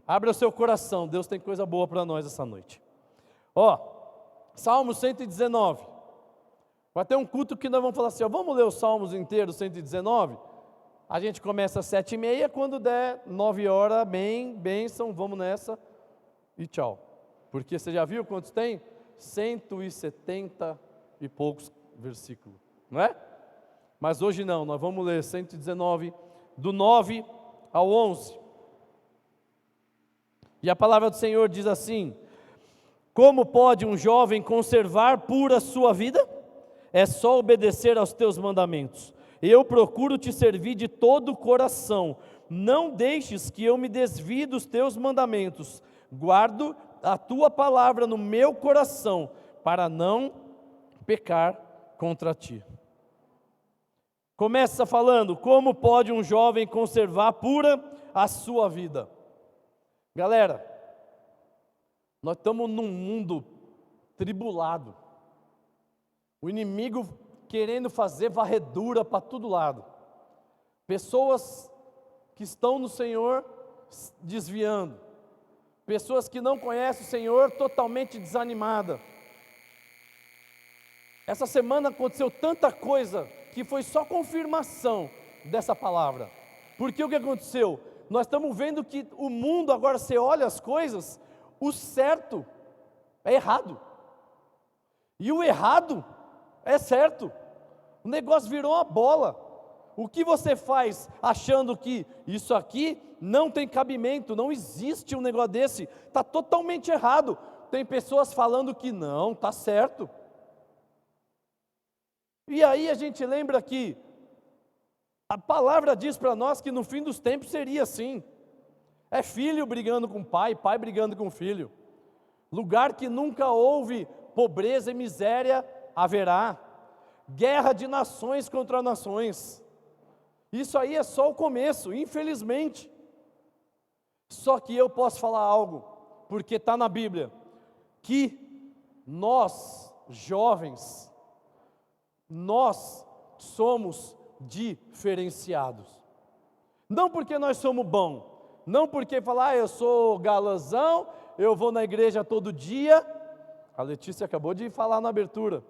Abra o seu coração, Deus tem coisa boa para nós essa noite. Ó, Salmo 119. Vai ter um culto que nós vamos falar assim, ó, vamos ler os Salmos inteiros, 119? A gente começa às 7h30, quando der 9 horas, bem, bênção, vamos nessa e tchau. Porque você já viu quantos tem? 170 e poucos versículos, não é? Mas hoje não, nós vamos ler 119, do 9 ao 11. E a palavra do Senhor diz assim: como pode um jovem conservar pura sua vida? É só obedecer aos teus mandamentos. Eu procuro te servir de todo o coração. Não deixes que eu me desvie dos teus mandamentos. Guardo a tua palavra no meu coração, para não pecar contra ti. Começa falando, como pode um jovem conservar pura a sua vida? Galera, nós estamos num mundo tribulado. O inimigo querendo fazer varredura para todo lado. Pessoas que estão no Senhor desviando. Pessoas que não conhecem o Senhor totalmente desanimada. Essa semana aconteceu tanta coisa que foi só confirmação dessa palavra. Porque o que aconteceu? Nós estamos vendo que o mundo agora, você olha as coisas, o certo é errado. E o errado é certo. O negócio virou uma bola. O que você faz achando que isso aqui não tem cabimento, não existe um negócio desse, está totalmente errado. Tem pessoas falando que não, está certo. E aí a gente lembra que a palavra diz para nós que no fim dos tempos seria assim. É filho brigando com pai, pai brigando com filho. Lugar que nunca houve pobreza e miséria haverá. Guerra de nações contra nações. Isso aí é só o começo, infelizmente. Só que eu posso falar algo, porque está na Bíblia, que nós, jovens, nós somos diferenciados. Não porque nós somos bons, não porque falar, eu sou galãzão, eu vou na igreja todo dia. A Letícia acabou de falar na abertura.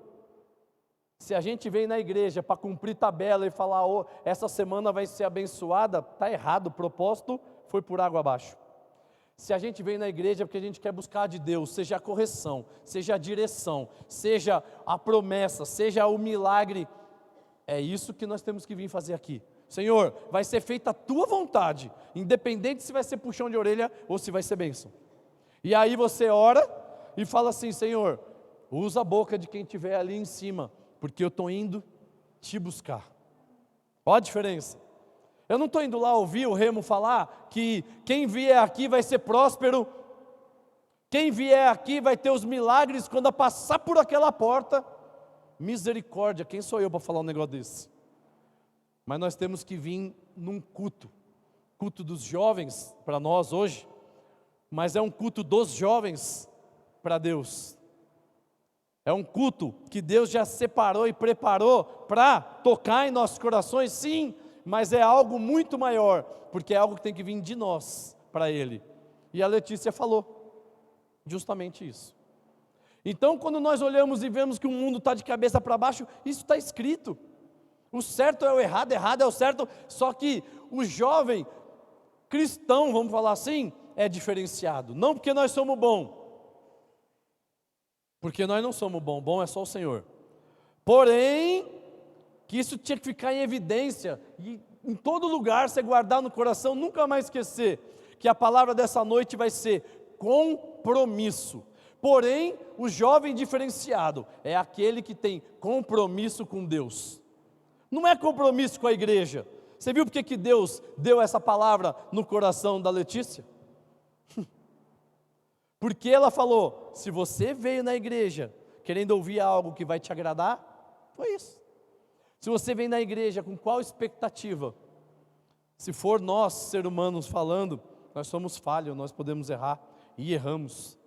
Se a gente vem na igreja para cumprir tabela e falar, oh, essa semana vai ser abençoada, está errado, o propósito foi por água abaixo. Se a gente vem na igreja porque a gente quer buscar de Deus, seja a correção, seja a direção, seja a promessa, seja o milagre, é isso que nós temos que vir fazer aqui. Senhor, vai ser feita a tua vontade, independente se vai ser puxão de orelha ou se vai ser bênção. E aí você ora e fala assim, Senhor, usa a boca de quem estiver ali em cima, porque eu estou indo te buscar. Olha a diferença. Eu não estou indo lá ouvir o Remo falar que quem vier aqui vai ser próspero, quem vier aqui vai ter os milagres quando passar por aquela porta. Misericórdia, quem sou eu para falar um negócio desse? Mas nós temos que vir num culto dos jovens para nós hoje, mas é um culto dos jovens para Deus. É um culto que Deus já separou e preparou para tocar em nossos corações, sim, mas é algo muito maior, porque é algo que tem que vir de nós para Ele. E a Letícia falou justamente isso. Então, quando nós olhamos e vemos que o mundo está de cabeça para baixo, isso está escrito. O certo é o errado, errado é o certo, só que o jovem cristão, vamos falar assim, é diferenciado. Não porque nós somos bons, porque nós não somos bons, bom é só o Senhor. Porém, que isso tinha que ficar em evidência, e em todo lugar você guardar no coração, nunca mais esquecer, que a palavra dessa noite vai ser compromisso. Porém, o jovem diferenciado é aquele que tem compromisso com Deus. Não é compromisso com a igreja. Você viu porque que Deus deu essa palavra no coração da Letícia? Porque ela falou, se você veio na igreja querendo ouvir algo que vai te agradar, foi isso. Se você vem na igreja com qual expectativa? Se for nós, seres humanos falando, nós somos falhos, nós podemos errar e erramos.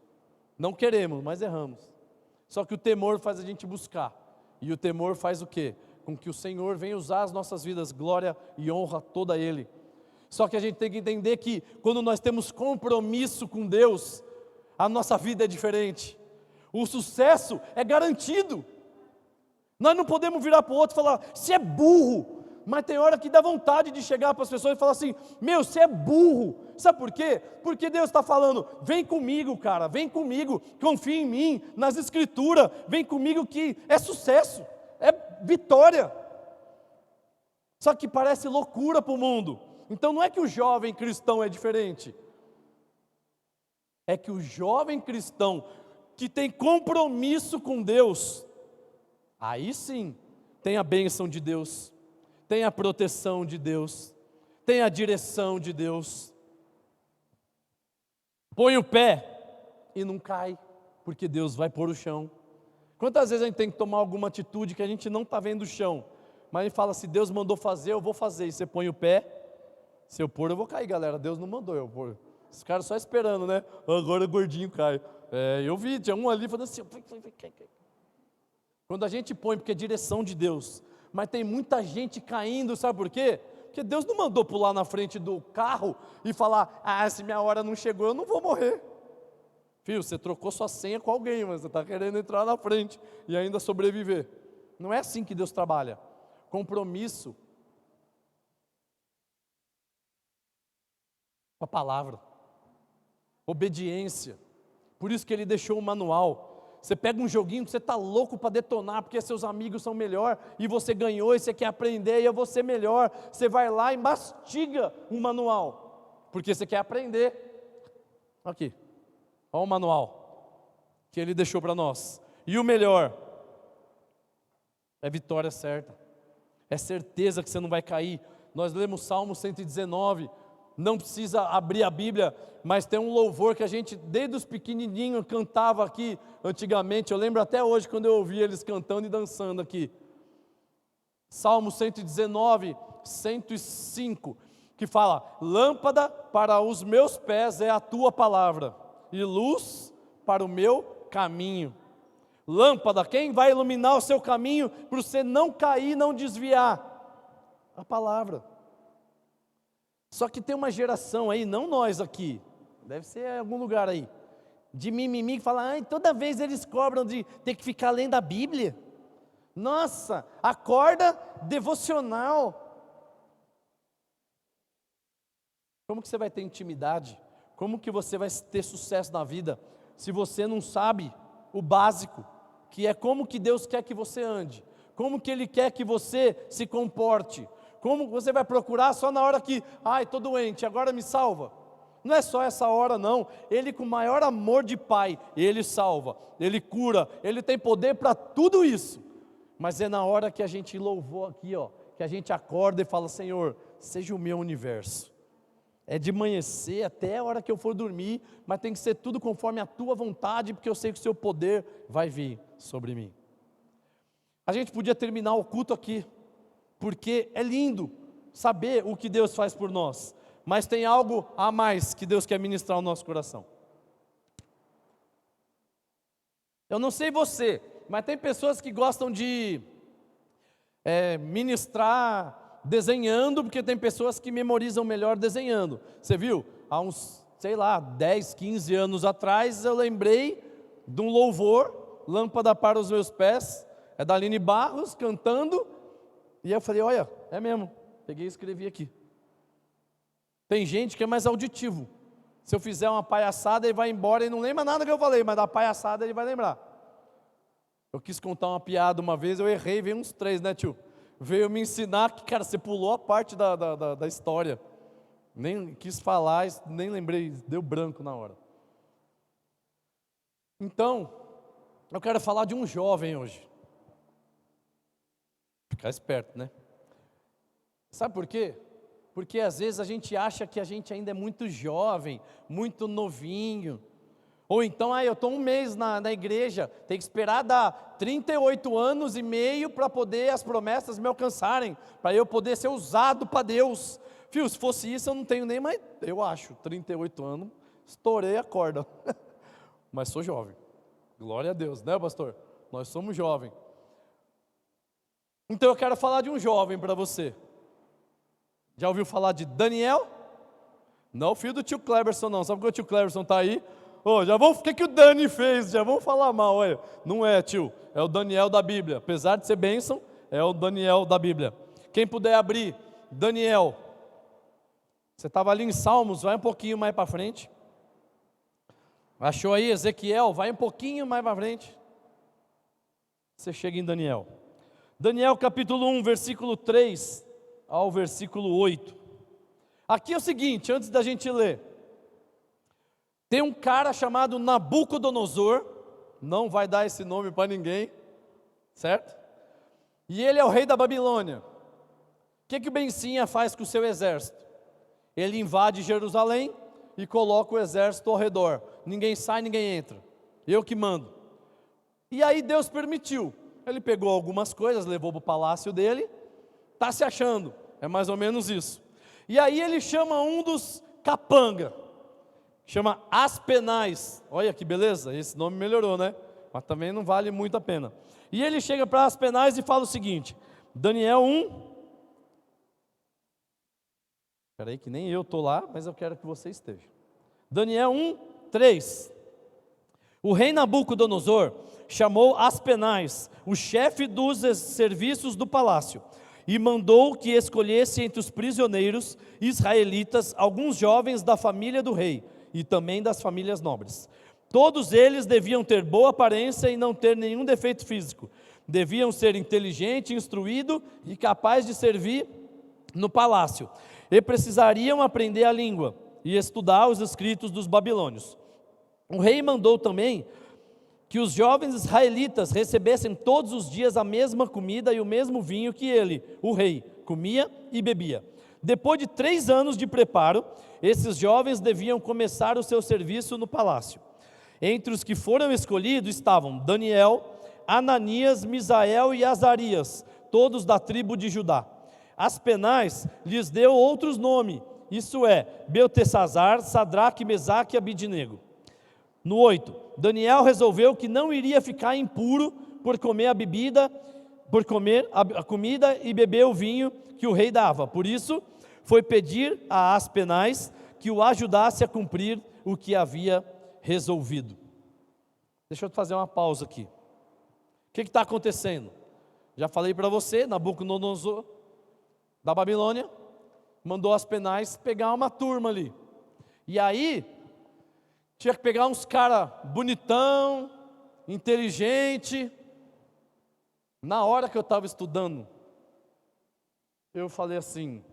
Não queremos, mas erramos. Só que o temor faz a gente buscar. E o temor faz o quê? Com que o Senhor venha usar as nossas vidas, glória e honra toda a Ele. Só que a gente tem que entender que quando nós temos compromisso com Deus, a nossa vida é diferente. O sucesso é garantido. Nós não podemos virar para o outro e falar, você é burro. Mas tem hora que dá vontade de chegar para as pessoas e falar assim, meu, você é burro. Sabe por quê? Porque Deus está falando, vem comigo, cara, vem comigo, confia em mim, nas escrituras, vem comigo que é sucesso, é vitória. Só que parece loucura para o mundo. Então não é que o jovem cristão é diferente, é que o jovem cristão que tem compromisso com Deus, aí sim tem a bênção de Deus, tem a proteção de Deus, tem a direção de Deus. Põe o pé e não cai, porque Deus vai pôr o chão. Quantas vezes a gente tem que tomar alguma atitude que a gente não está vendo o chão, mas a gente fala, se Deus mandou fazer, eu vou fazer, e você põe o pé, se eu pôr eu vou cair, galera, Deus não mandou eu pôr. Os caras só esperando, né? Agora o gordinho cai. Eu vi, tinha um ali falando assim. Quando a gente põe, porque é direção de Deus, mas tem muita gente caindo, sabe por quê? Porque Deus não mandou pular na frente do carro e falar, se minha hora não chegou, eu não vou morrer. Filho, você trocou sua senha com alguém, mas você está querendo entrar na frente e ainda sobreviver. Não é assim que Deus trabalha. Compromisso com a palavra, obediência. Por isso que Ele deixou o manual. Você pega um joguinho que você está louco para detonar, porque seus amigos são melhor, e você ganhou, e você quer aprender, e eu vou ser melhor. Você vai lá e mastiga um manual, porque você quer aprender. Aqui, olha o manual que Ele deixou para nós. E o melhor, é vitória certa, é certeza que você não vai cair. Nós lemos Salmo 119, não precisa abrir a Bíblia, mas tem um louvor que a gente, desde os pequenininhos, cantava aqui antigamente. Eu lembro até hoje quando eu ouvi eles cantando e dançando aqui. Salmo 119, 105, que fala, lâmpada para os meus pés é a tua palavra, e luz para o meu caminho. Lâmpada, quem vai iluminar o seu caminho, para você não cair, não desviar? A palavra. Só que tem uma geração aí, não nós aqui, deve ser em algum lugar aí, de mimimi que fala, toda vez eles cobram de ter que ficar lendo a Bíblia. Nossa, acorda devocional. Como que você vai ter intimidade? Como que você vai ter sucesso na vida, se você não sabe o básico, que é como que Deus quer que você ande, como que Ele quer que você se comporte? Como você vai procurar só na hora que, estou doente, agora me salva? Não é só essa hora não, Ele com o maior amor de Pai, Ele salva, Ele cura, Ele tem poder para tudo isso. Mas é na hora que a gente louvou aqui, que a gente acorda e fala, Senhor, seja o meu universo. É de amanhecer até a hora que eu for dormir, mas tem que ser tudo conforme a tua vontade, porque eu sei que o seu poder vai vir sobre mim. A gente podia terminar o culto aqui, porque é lindo saber o que Deus faz por nós, mas tem algo a mais que Deus quer ministrar ao nosso coração. Eu não sei você, mas tem pessoas que gostam de ministrar desenhando, porque tem pessoas que memorizam melhor desenhando. Você viu? Há uns, 10, 15 anos atrás, eu lembrei de um louvor, Lâmpada para os meus pés, é da Aline Barros, cantando, e eu falei, olha, é mesmo, peguei e escrevi aqui. Tem gente que é mais auditivo. Se eu fizer uma palhaçada, ele vai embora e não lembra nada que eu falei, mas da palhaçada ele vai lembrar. Eu quis contar uma piada uma vez, eu errei, veio uns 3, né, tio? Veio me ensinar que, cara, você pulou a parte da história. Nem quis falar, nem lembrei, deu branco na hora. Então, eu quero falar de um jovem hoje. Ficar esperto, né? Sabe por quê? Porque às vezes a gente acha que a gente ainda é muito jovem, muito novinho. Ou então, eu estou um mês na igreja, tem que esperar dar 38 anos e meio para poder as promessas me alcançarem, para eu poder ser usado para Deus. Filho, se fosse isso eu não tenho nem mais, eu acho, 38 anos, estourei a corda. Mas sou jovem, glória a Deus, né, pastor? Nós somos jovens. Então eu quero falar de um jovem para você. Já ouviu falar de Daniel? Não é o filho do tio Cleberson, não. Sabe que o tio Cleberson está aí? Já vão, o que o Dani fez? Já vão falar mal, olha. Não é, tio. É o Daniel da Bíblia. Apesar de ser bênção, é o Daniel da Bíblia. Quem puder abrir, Daniel. Você estava ali em Salmos, vai um pouquinho mais para frente. Achou aí Ezequiel? Vai um pouquinho mais para frente. Você chega em Daniel. Daniel capítulo 1, versículo 3 ao versículo 8. Aqui é o seguinte, antes da gente ler. Tem um cara chamado Nabucodonosor, não vai dar esse nome para ninguém, certo? E ele é o rei da Babilônia. O que o Bencinha faz com o seu exército? Ele invade Jerusalém e coloca o exército ao redor. Ninguém sai, ninguém entra. Eu que mando. E aí Deus permitiu. Ele pegou algumas coisas, levou para o palácio dele, está se achando, é mais ou menos isso. E aí ele chama um dos capanga, chama Aspenais. Olha que beleza, esse nome melhorou, né? Mas também não vale muito a pena. E ele chega para Aspenais e fala o seguinte, Daniel 1. Espera aí que nem eu estou lá, mas eu quero que você esteja. Daniel 1, 3. O rei Nabucodonosor chamou Aspenais, o chefe dos serviços do palácio, e mandou que escolhesse entre os prisioneiros israelitas alguns jovens da família do rei e também das famílias nobres. Todos eles deviam ter boa aparência e não ter nenhum defeito físico. Deviam ser inteligente, instruído e capaz de servir no palácio. E precisariam aprender a língua e estudar os escritos dos babilônios. O rei mandou também que os jovens israelitas recebessem todos os dias a mesma comida e o mesmo vinho que ele, o rei, comia e bebia. Depois de 3 anos de preparo, esses jovens deviam começar o seu serviço no palácio. Entre os que foram escolhidos estavam Daniel, Ananias, Misael e Azarias, todos da tribo de Judá. Aspenais lhes deu outros nomes, isso é, Beltesazar, Sadraque, Mesaque e Abidnego. No 8, Daniel resolveu que não iria ficar impuro por comer a comida e beber o vinho que o rei dava. Por isso, foi pedir a Aspenais que o ajudasse a cumprir o que havia resolvido. Deixa eu fazer uma pausa aqui. O que está acontecendo? Já falei para você, Nabucodonosor, da Babilônia, mandou Aspenais pegar uma turma ali. E aí, tinha que pegar uns caras bonitão, inteligente. Na hora que eu estava estudando, eu falei assim,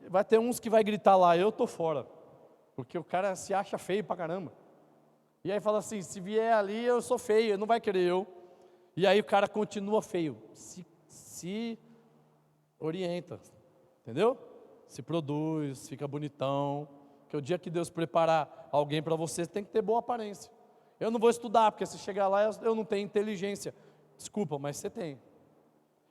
vai ter uns que vai gritar lá, eu estou fora. Porque o cara se acha feio pra caramba. E aí fala assim, se vier ali eu sou feio, ele não vai querer eu. E aí o cara continua feio. Se orienta, entendeu? Se produz, fica bonitão. Porque o dia que Deus preparar alguém para você, tem que ter boa aparência. Eu não vou estudar, porque se chegar lá eu não tenho inteligência. Desculpa, mas você tem.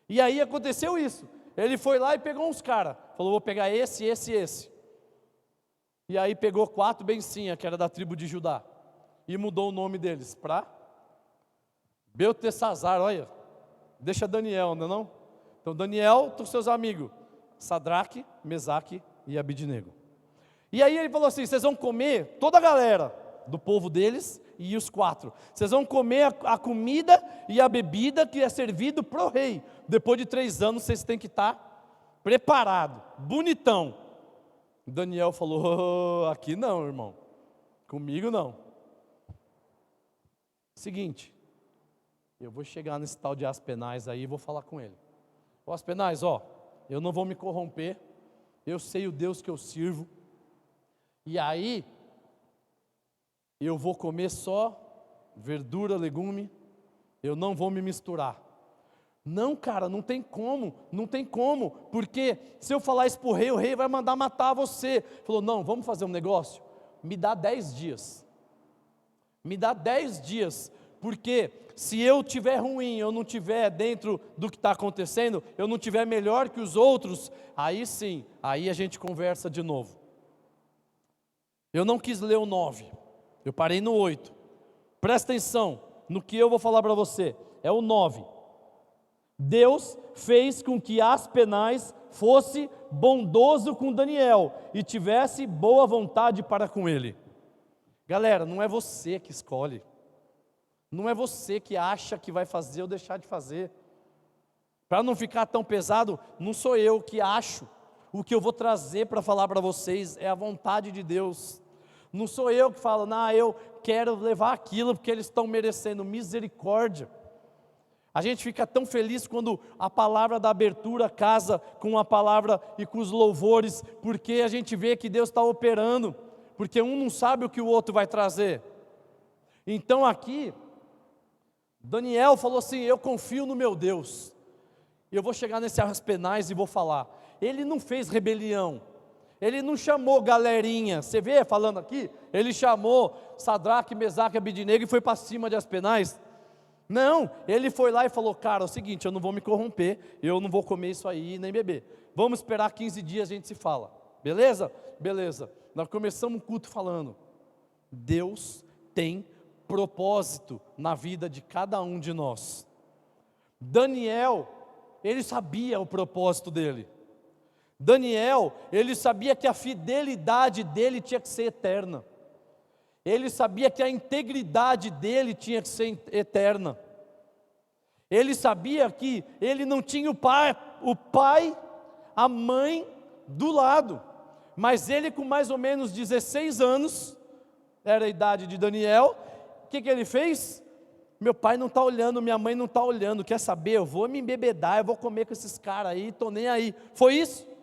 E aí aconteceu isso. Ele foi lá e pegou uns caras. Falou, vou pegar esse, esse e esse. E aí pegou 4 bencinhas, que era da tribo de Judá. E mudou o nome deles para Beltesazar, olha. Deixa Daniel, não é não? Então Daniel, com seus amigos. Sadraque, Mesaque e Abidnego. E aí ele falou assim, vocês vão comer, toda a galera do povo deles e os 4. Vocês vão comer a comida e a bebida que é servido para o rei. Depois de 3 anos vocês têm que estar preparado, bonitão. Daniel falou, aqui não, irmão. Comigo não. Seguinte, eu vou chegar nesse tal de Aspenais aí e vou falar com ele. Ô Aspenais, eu não vou me corromper. Eu sei o Deus que eu sirvo. E aí, eu vou comer só verdura, legume, eu não vou me misturar. Não, cara, não tem como, porque se eu falar isso para o rei vai mandar matar você. Falou, não, vamos fazer um negócio? Me dá 10 dias. Me dá 10 dias, porque se eu tiver ruim, eu não tiver dentro do que está acontecendo, eu não tiver melhor que os outros, aí sim, aí a gente conversa de novo. Eu não quis ler o 9, eu parei no 8. Presta atenção no que eu vou falar para você, é o 9. Deus fez com que Aspenais fosse bondoso com Daniel e tivesse boa vontade para com ele. Galera, não é você que escolhe, não é você que acha que vai fazer ou deixar de fazer. Para não ficar tão pesado, não sou eu que acho. O que eu vou trazer para falar para vocês é a vontade de Deus. Não sou eu que falo, não, eu quero levar aquilo porque eles estão merecendo. Misericórdia. A gente fica tão feliz quando a palavra da abertura casa com a palavra e com os louvores, porque a gente vê que Deus está operando, porque um não sabe o que o outro vai trazer. Então aqui, Daniel falou assim, eu confio no meu Deus. Eu vou chegar nesse Arras Penais e vou falar. Ele não fez rebelião, ele não chamou galerinha, você vê falando aqui, ele chamou Sadraque, Mesaque e Abidnego e foi para cima de Arras Penais. Não, ele foi lá e falou, cara, é o seguinte, eu não vou me corromper, eu não vou comer isso aí nem beber, vamos esperar 15 dias a gente se fala, beleza? Beleza, nós começamos o culto falando, Deus tem propósito na vida de cada um de nós. Daniel, ele sabia o propósito dele. Daniel, ele sabia que a fidelidade dele tinha que ser eterna. Ele sabia que a integridade dele tinha que ser eterna. Ele sabia que ele não tinha o pai, a mãe do lado. Mas ele com mais ou menos 16 anos, era a idade de Daniel, o que ele fez? Meu pai não está olhando, minha mãe não está olhando, quer saber? Eu vou me embebedar, eu vou comer com esses caras aí, estou nem aí. Foi isso?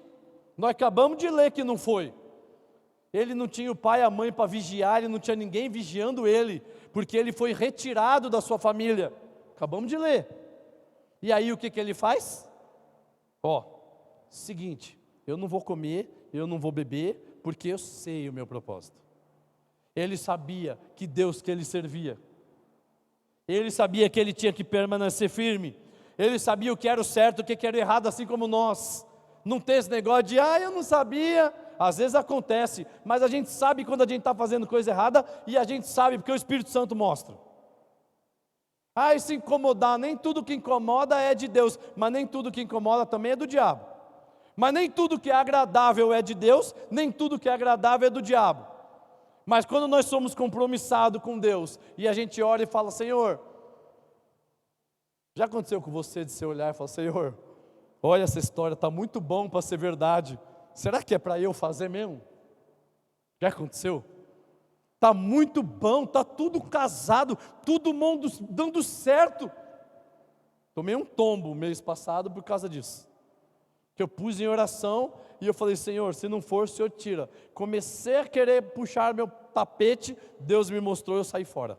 Nós acabamos de ler que não foi. Ele não tinha o pai e a mãe para vigiar, ele não tinha ninguém vigiando ele, porque ele foi retirado da sua família. Acabamos de ler. E aí o que ele faz? Seguinte, eu não vou comer, eu não vou beber, porque eu sei o meu propósito. Ele sabia que Deus que ele servia. Ele sabia que ele tinha que permanecer firme. Ele sabia o que era o certo, o que era o errado, assim como nós. Não tem esse negócio de, eu não sabia. Às vezes acontece, mas a gente sabe quando a gente está fazendo coisa errada, e a gente sabe porque o Espírito Santo mostra. E se incomodar, nem tudo que incomoda é de Deus, mas nem tudo que incomoda também é do diabo. Mas nem tudo que é agradável é de Deus, nem tudo que é agradável é do diabo. Mas quando nós somos compromissados com Deus, e a gente ora e fala, Senhor, já aconteceu com você de você olhar e falar, Senhor, olha essa história, está muito bom para ser verdade, será que é para eu fazer mesmo? Já aconteceu? Está muito bom, está tudo casado, todo mundo dando certo. Tomei um tombo mês passado por causa disso, que eu pus em oração, e eu falei, Senhor, se não for, o Senhor tira. Comecei a querer puxar meu tapete, Deus me mostrou, eu saí fora.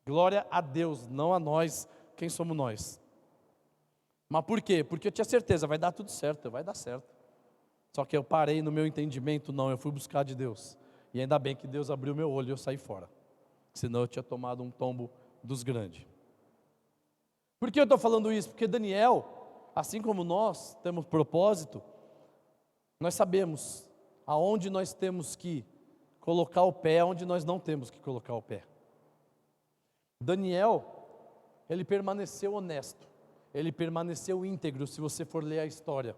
Glória a Deus, não a nós, quem somos nós? Mas por quê? Porque eu tinha certeza, vai dar tudo certo, vai dar certo. Só que eu parei no meu entendimento, não, eu fui buscar de Deus. E ainda bem que Deus abriu meu olho e eu saí fora. Senão eu tinha tomado um tombo dos grandes. Por que eu estou falando isso? Porque Daniel, assim como nós temos propósito, nós sabemos aonde nós temos que colocar o pé, aonde nós não temos que colocar o pé. Daniel, ele permaneceu honesto, ele permaneceu íntegro, se você for ler a história.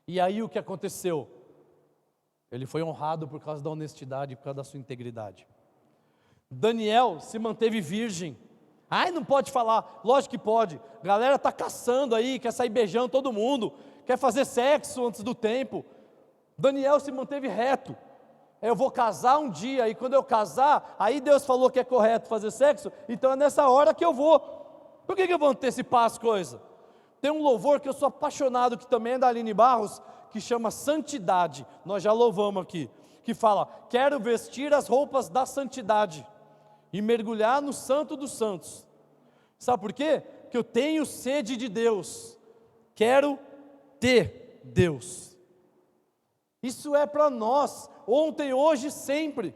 E aí o que aconteceu? Ele foi honrado por causa da honestidade, por causa da sua integridade. Daniel se manteve virgem. Não pode falar, lógico que pode. A galera está caçando aí, quer sair beijando todo mundo, quer fazer sexo antes do tempo. Daniel se manteve reto. Eu vou casar um dia, e quando eu casar, aí Deus falou que é correto fazer sexo, então é nessa hora que eu vou. Por que eu vou antecipar as coisas? Tem um louvor que eu sou apaixonado, que também é da Aline Barros, que chama Santidade, nós já louvamos aqui, que fala, quero vestir as roupas da santidade, e mergulhar no santo dos santos. Sabe por quê? Porque eu tenho sede de Deus, quero ter Deus. Isso é para nós, ontem, hoje, sempre.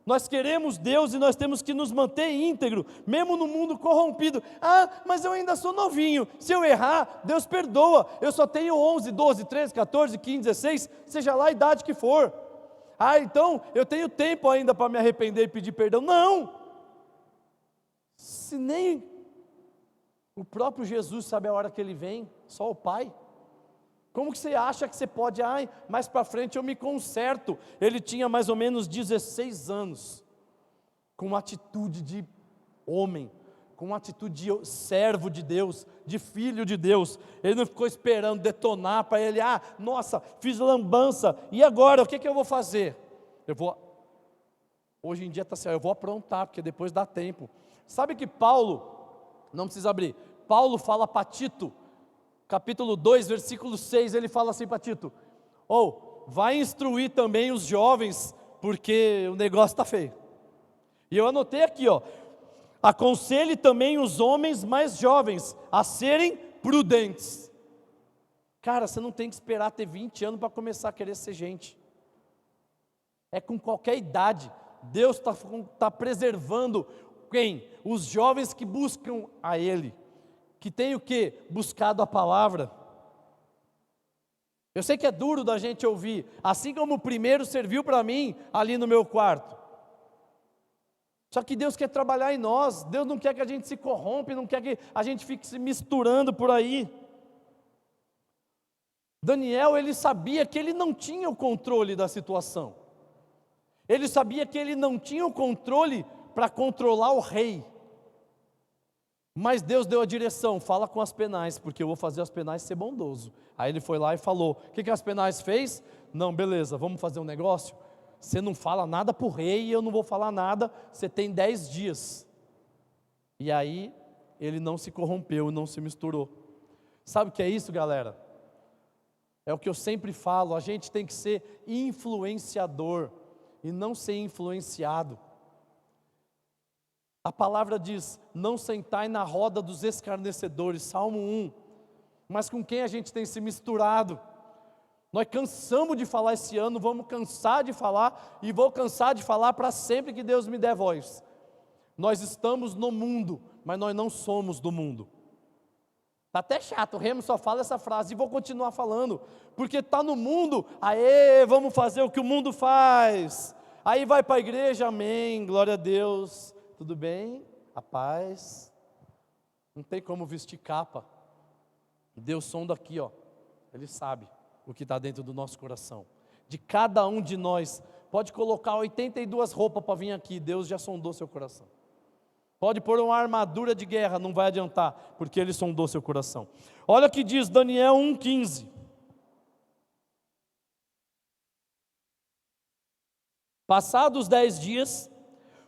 Nós queremos Deus e nós temos que nos manter íntegro, mesmo no mundo corrompido. Mas eu ainda sou novinho, se eu errar, Deus perdoa. Eu só tenho 11, 12, 13, 14, 15, 16, seja lá a idade que for. Então eu tenho tempo ainda para me arrepender e pedir perdão. Não! Se nem o próprio Jesus sabe a hora que Ele vem, só o Pai. Como que você acha que você pode, mais para frente eu me conserto? Ele tinha mais ou menos 16 anos, com uma atitude de homem, com uma atitude de servo de Deus, de filho de Deus. Ele não ficou esperando detonar para ele, nossa, fiz lambança, e agora, o que eu vou fazer? Hoje em dia está assim, eu vou aprontar, porque depois dá tempo. Sabe que Paulo, não precisa abrir, Paulo fala para Tito, capítulo 2, versículo 6, ele fala assim para Tito, vai instruir também os jovens, porque o negócio está feio. E eu anotei aqui, aconselhe também os homens mais jovens a serem prudentes. Cara, você não tem que esperar ter 20 anos para começar a querer ser gente. É com qualquer idade. Deus está preservando quem? Os jovens que buscam a Ele, que tem o quê? Buscado a palavra. Eu sei que é duro da gente ouvir, assim como o primeiro serviu para mim ali no meu quarto. Só que Deus quer trabalhar em nós, Deus não quer que a gente se corrompa, não quer que a gente fique se misturando por aí. Daniel, ele sabia que ele não tinha o controle da situação. Ele sabia que ele não tinha o controle para controlar o rei. Mas Deus deu a direção, fala com as penais, porque eu vou fazer as penais ser bondoso. Aí ele foi lá e falou, o que as penais fez? Não, beleza, vamos fazer um negócio? Você não fala nada para o rei, eu não vou falar nada, você tem 10 dias. E aí, ele não se corrompeu, não se misturou. Sabe o que é isso, galera? É o que eu sempre falo, a gente tem que ser influenciador, e não ser influenciado. A palavra diz, não sentai na roda dos escarnecedores, Salmo 1. Mas com quem a gente tem se misturado? Nós cansamos de falar esse ano, vamos cansar de falar, e vou cansar de falar para sempre que Deus me der voz. Nós estamos no mundo, mas nós não somos do mundo. Está até chato, o Remo só fala essa frase, e vou continuar falando, porque está no mundo, vamos fazer o que o mundo faz. Aí vai para a igreja, amém, glória a Deus. Tudo bem? A paz. Não tem como vestir capa. Deus sonda aqui, Ele sabe o que está dentro do nosso coração. De cada um de nós, pode colocar 82 roupas para vir aqui, Deus já sondou seu coração. Pode pôr uma armadura de guerra, não vai adiantar, porque Ele sondou seu coração. Olha o que diz Daniel 1,15. Passados 10 dias,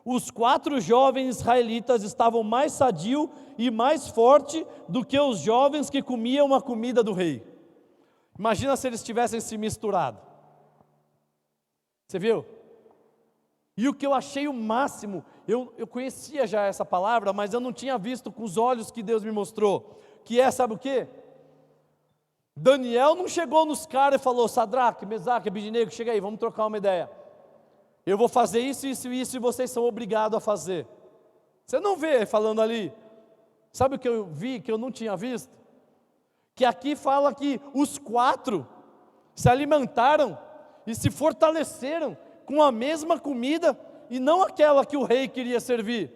os 4 jovens israelitas estavam mais sadios e mais fortes do que os jovens que comiam a comida do rei. Imagina se eles tivessem se misturado. Você viu? E o que eu achei o máximo, eu conhecia já essa palavra, mas eu não tinha visto com os olhos que Deus me mostrou. Que é, sabe o quê? Daniel não chegou nos caras e falou, Sadraque, Mesaque, Abednego, chega aí, vamos trocar uma ideia. Eu vou fazer isso, isso e isso, e vocês são obrigados a fazer. Você não vê falando ali. Sabe o que eu vi, que eu não tinha visto? Que aqui fala que os 4 se alimentaram e se fortaleceram com a mesma comida e não aquela que o rei queria servir.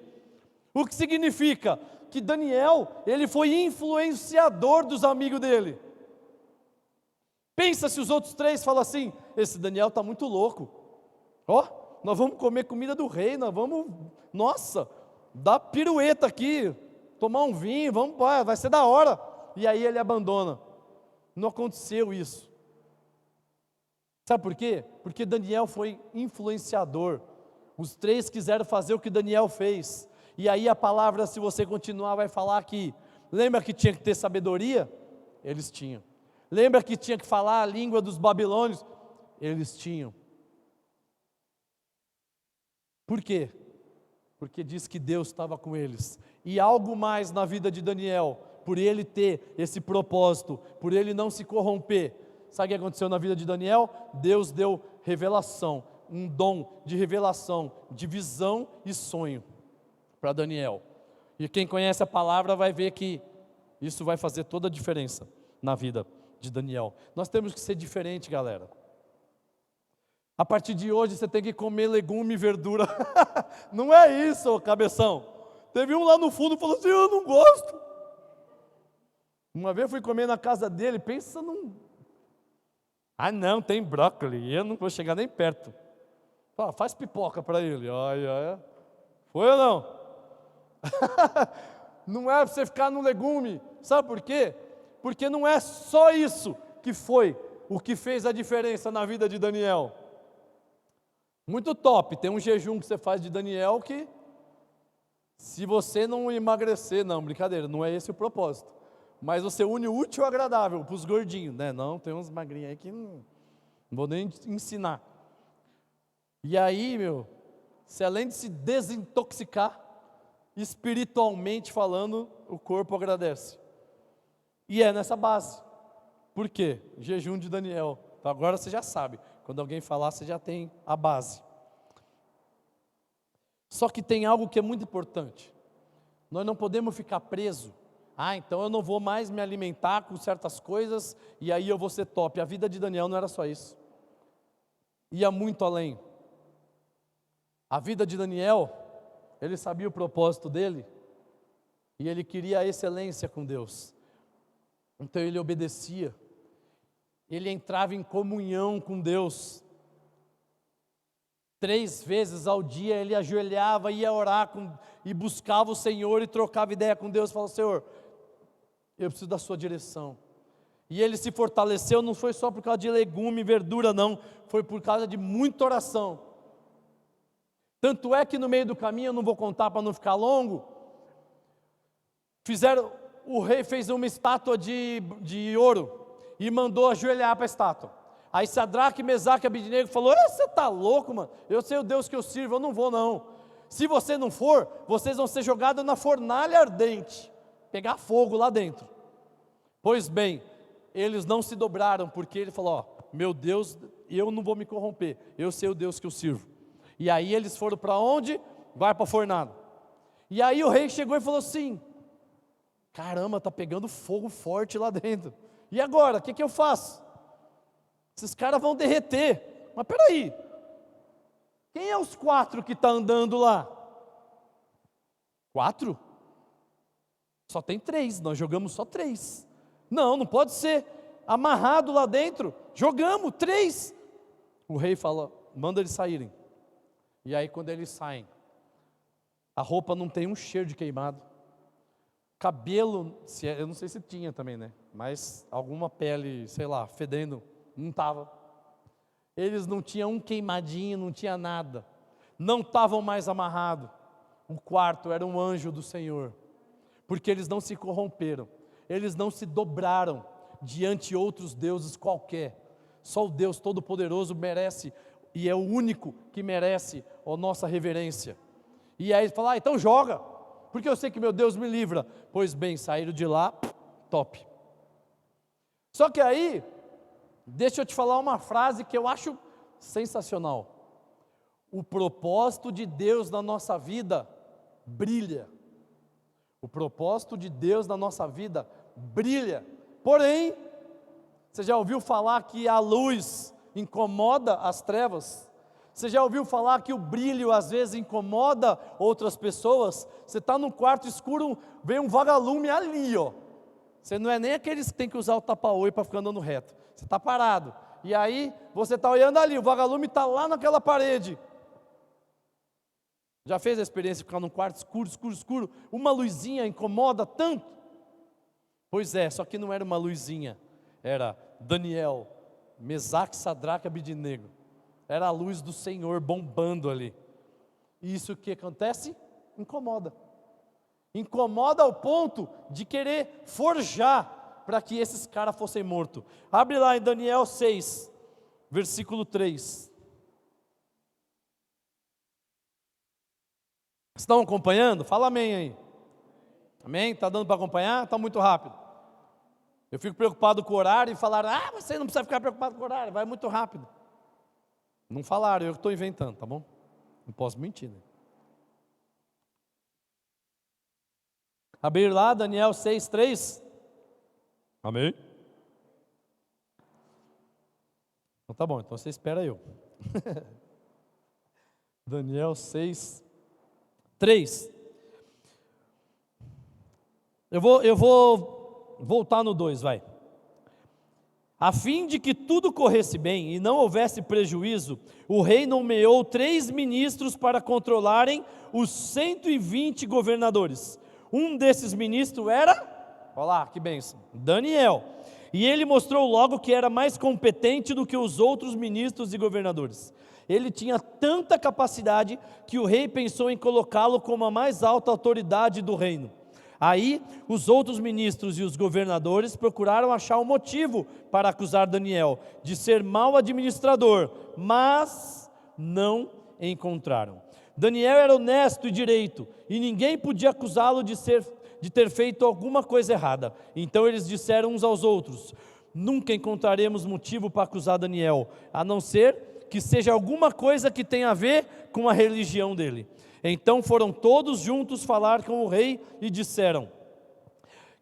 O que significa? Que Daniel, ele foi influenciador dos amigos dele. Pensa se os outros 3 falam assim, esse Daniel está muito louco. Nós vamos comer comida do rei, nós vamos, nossa, dar pirueta aqui, tomar um vinho, vai ser da hora. E aí ele abandona. Não aconteceu isso. Sabe por quê? Porque Daniel foi influenciador. Os 3 quiseram fazer o que Daniel fez. E aí a palavra, se você continuar, vai falar que, lembra que tinha que ter sabedoria? Eles tinham. Lembra que tinha que falar a língua dos babilônios? Eles tinham. Por quê? Porque diz que Deus estava com eles. E algo mais na vida de Daniel, por ele ter esse propósito, por ele não se corromper. Sabe o que aconteceu na vida de Daniel? Deus deu revelação, um dom de revelação, de visão e sonho para Daniel. E quem conhece a palavra vai ver que isso vai fazer toda a diferença na vida de Daniel. Nós temos que ser diferente, galera. A partir de hoje você tem que comer legume e verdura. Não é isso, cabeção. Teve um lá no fundo que falou assim, eu não gosto. Uma vez eu fui comer na casa dele, pensa num Ah, não, tem brócolis, eu não vou chegar nem perto. Faz pipoca para ele. Olha. Foi ou não? Não é para você ficar no legume. Sabe por quê? Porque não é só isso que foi o que fez a diferença na vida de Daniel. Muito top, tem um jejum que você faz de Daniel que, se você não emagrecer, não, brincadeira, não é esse o propósito. Mas você une o útil ao agradável para os gordinhos, né? Não, tem uns magrinhos aí que não vou nem ensinar. E aí, se além de se desintoxicar, espiritualmente falando, o corpo agradece. E é nessa base. Por quê? Jejum de Daniel. Então agora você já sabe. Quando alguém falar, você já tem a base. Só que tem algo que é muito importante. Nós não podemos ficar presos. Então eu não vou mais me alimentar com certas coisas e aí eu vou ser top. A vida de Daniel não era só isso. Ia muito além. A vida de Daniel, ele sabia o propósito dele e ele queria a excelência com Deus. Então ele obedecia. Ele entrava em comunhão com Deus. 3 vezes ao dia ele ajoelhava, ia orar e buscava o Senhor e trocava ideia com Deus. Falava: Senhor, eu preciso da sua direção. E ele se fortaleceu, não foi só por causa de legume e verdura, não. Foi por causa de muita oração. Tanto é que no meio do caminho, eu não vou contar para não ficar longo, o rei fez uma estátua de ouro e mandou ajoelhar para a estátua. Aí Sadraque, Mesaque e Abednego falou: você está louco, mano? Eu sei o Deus que eu sirvo, eu não vou não. Se você não for, vocês vão ser jogados na fornalha ardente, pegar fogo lá dentro. Pois bem, eles não se dobraram, porque ele falou: meu Deus, eu não vou me corromper, eu sei o Deus que eu sirvo. E aí eles foram para onde? Vai para a fornalha. E aí o rei chegou e falou assim: caramba, está pegando fogo forte lá dentro. E agora, o que eu faço? Esses caras vão derreter. Mas peraí, quem é os 4 que estão andando lá? 4? Só tem 3, nós jogamos só 3. Não pode ser. Amarrado lá dentro, jogamos 3. O rei fala: manda eles saírem. E aí quando eles saem, a roupa não tem um cheiro de queimado. Cabelo, eu não sei se tinha também, né? Mas alguma pele, sei lá, fedendo, não estava. Eles não tinham um queimadinho, não tinha nada. Não estavam mais amarrados. O quarto era um anjo do Senhor. Porque eles não se corromperam. Eles não se dobraram diante outros deuses qualquer. Só o Deus Todo-Poderoso merece, e é o único que merece a nossa reverência. E aí ele fala: então joga, porque eu sei que meu Deus me livra. Pois bem, saíram de lá, top. Só que aí, deixa eu te falar uma frase que eu acho sensacional. O propósito de Deus na nossa vida brilha. O propósito de Deus na nossa vida brilha. Porém, você já ouviu falar que a luz incomoda as trevas? Você já ouviu falar que o brilho às vezes incomoda outras pessoas? Você está num quarto escuro, vem um vagalume ali, ó. Você não é nem aqueles que tem que usar o tapa-olho para ficar andando reto. Você está parado. E aí, você está olhando ali, o vagalume está lá naquela parede. Já fez a experiência de ficar num quarto escuro, escuro, escuro? Uma luzinha incomoda tanto? Pois é, só que não era uma luzinha. Era Daniel, Mesaque, Sadraque e Abednego. Era a luz do Senhor bombando ali. E isso que acontece? Incomoda. Incomoda ao ponto de querer forjar para que esses caras fossem mortos. Abre lá em Daniel 6, versículo 3. Estão acompanhando? Fala amém aí. Amém? Está dando para acompanhar? Está muito rápido. Eu fico preocupado com o horário e falaram: você não precisa ficar preocupado com o horário, vai muito rápido. Não falaram, eu estou inventando, tá bom? Não posso mentir, né? Abrir lá, Daniel 6, 3. Amém? Então tá bom, então você espera eu. Daniel 6, 3. Eu vou voltar no 2, vai. A fim de que tudo corresse bem e não houvesse prejuízo, o rei nomeou 3 ministros para controlarem os 120 governadores. Um desses ministros era, olha lá, que bênção, Daniel. E ele mostrou logo que era mais competente do que os outros ministros e governadores. Ele tinha tanta capacidade que o rei pensou em colocá-lo como a mais alta autoridade do reino. Aí, os outros ministros e os governadores procuraram achar um motivo para acusar Daniel de ser mau administrador, mas não encontraram. Daniel era honesto e direito, e ninguém podia acusá-lo de ter feito alguma coisa errada. Então eles disseram uns aos outros: nunca encontraremos motivo para acusar Daniel, a não ser que seja alguma coisa que tenha a ver com a religião dele. Então foram todos juntos falar com o rei e disseram: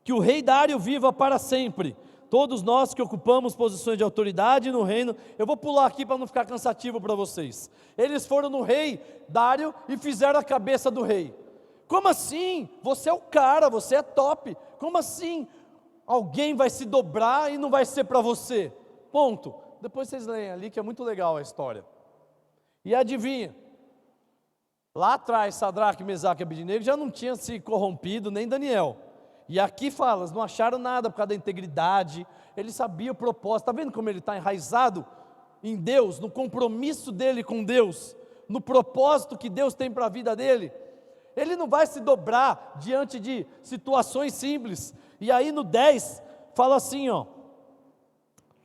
que o rei Dário viva para sempre. Todos nós que ocupamos posições de autoridade no reino, eu vou pular aqui para não ficar cansativo para vocês. Eles foram no rei Dário e fizeram a cabeça do rei. Como assim? Você é o cara, você é top. Como assim? Alguém vai se dobrar e não vai ser para você? Ponto. Depois vocês leem ali que é muito legal a história. E adivinha? Lá atrás, Sadraque, Mesaque e Abednego já não tinham se corrompido, nem Daniel. E aqui fala, eles não acharam nada por causa da integridade, ele sabia o propósito. Está vendo como ele está enraizado em Deus, no compromisso dele com Deus, no propósito que Deus tem para a vida dele? Ele não vai se dobrar diante de situações simples. E aí no 10, fala assim,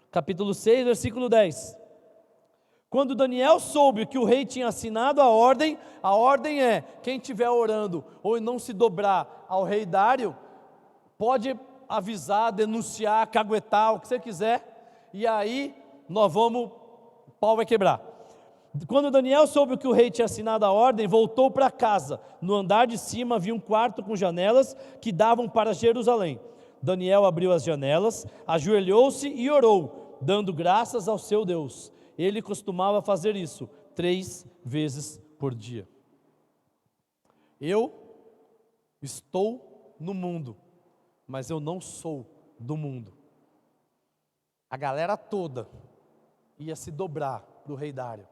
capítulo 6, versículo 10. Quando Daniel soube que o rei tinha assinado a ordem é, quem estiver orando ou não se dobrar ao rei Dário, pode avisar, denunciar, caguetar, o que você quiser, e aí o pau vai quebrar. Quando Daniel soube que o rei tinha assinado a ordem, voltou para casa. No andar de cima havia um quarto com janelas que davam para Jerusalém. Daniel abriu as janelas, ajoelhou-se e orou, dando graças ao seu Deus. Ele costumava fazer isso 3 vezes por dia. Eu estou no mundo, mas eu não sou do mundo. A galera toda ia se dobrar para o rei Dário.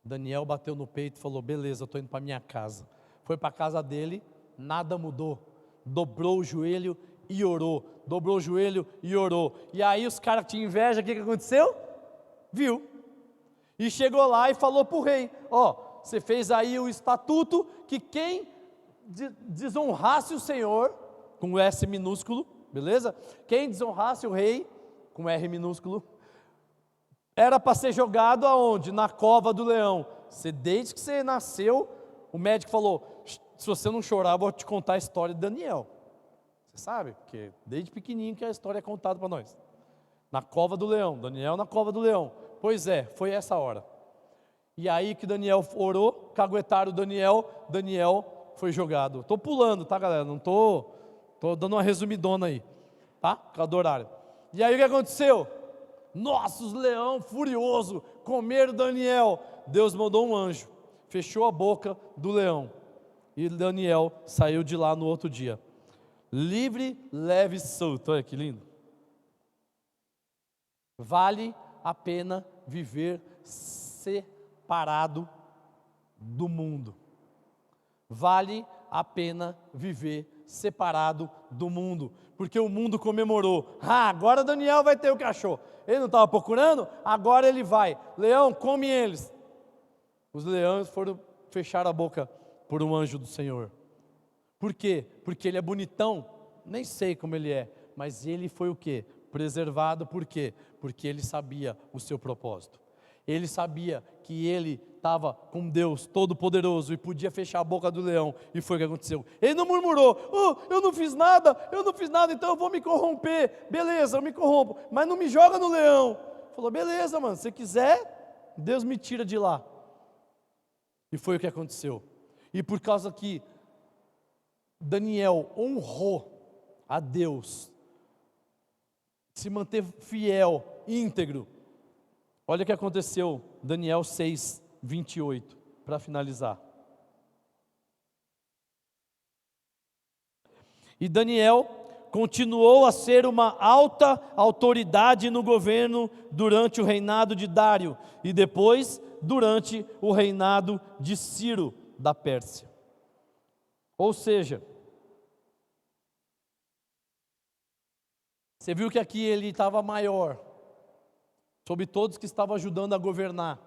Daniel bateu no peito e falou: beleza, estou indo para minha casa. Foi para a casa dele, nada mudou. Dobrou o joelho e orou. Dobrou o joelho e orou. E aí os caras tinham inveja, o que aconteceu? Viu? E chegou lá e falou para o rei: você fez aí o estatuto que quem desonrasse o Senhor, com S minúsculo, beleza? Quem desonrasse o rei, com R minúsculo, era para ser jogado aonde? Na cova do leão. Desde que você nasceu, o médico falou: se você não chorar, eu vou te contar a história de Daniel. Você sabe? Porque desde pequenininho que a história é contada para nós. Na cova do leão, Daniel na cova do leão. Pois é, foi essa hora. E aí que Daniel orou, caguetaram Daniel foi jogado. Estou pulando, tá, galera? Não estou dando uma resumidona aí, tá? Por causa do horário. E aí o que aconteceu? Nossa, os leão furioso comeram Daniel. Deus mandou um anjo, fechou a boca do leão. E Daniel saiu de lá no outro dia. Livre, leve e solto. Olha que lindo. Vale a pena viver separado do mundo. Vale a pena viver separado do mundo, porque o mundo comemorou: agora Daniel vai ter o que achou. Ele não estava procurando? Agora ele vai. Leão, come eles. Os leões foram fechar a boca por um anjo do Senhor. Por quê? Porque ele é bonitão? Nem sei como ele é, mas ele foi o quê? Preservado. Por quê? Porque ele sabia o seu propósito. Ele sabia que ele estava com Deus Todo-Poderoso e podia fechar a boca do leão. E foi o que aconteceu. Ele não murmurou: eu não fiz nada, então eu vou me corromper. Beleza, eu me corrompo, mas não me joga no leão. Falou: beleza, mano, se quiser, Deus me tira de lá. E foi o que aconteceu. E por causa que Daniel honrou a Deus, se manteve fiel, íntegro. Olha o que aconteceu, Daniel 6, 28, para finalizar. E Daniel continuou a ser uma alta autoridade no governo durante o reinado de Dário e depois durante o reinado de Ciro da Pérsia. Ou seja, você viu que aqui ele estava maior sobre todos que estavam ajudando a governar.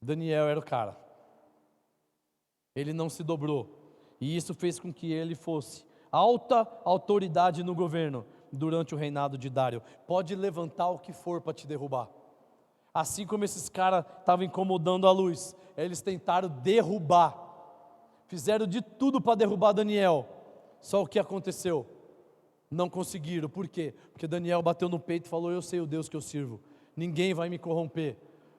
Daniel era o cara. Ele não se dobrou. E isso fez com que ele fosse alta autoridade no governo durante o reinado de Dário. Pode levantar o que for para te derrubar. Assim como esses caras estavam incomodando a luz, eles tentaram derrubar. Fizeram de tudo para derrubar Daniel. Só o que aconteceu? Não conseguiram. Por quê? Porque Daniel bateu no peito e falou: eu sei o Deus que eu sirvo. Ninguém vai me corromper.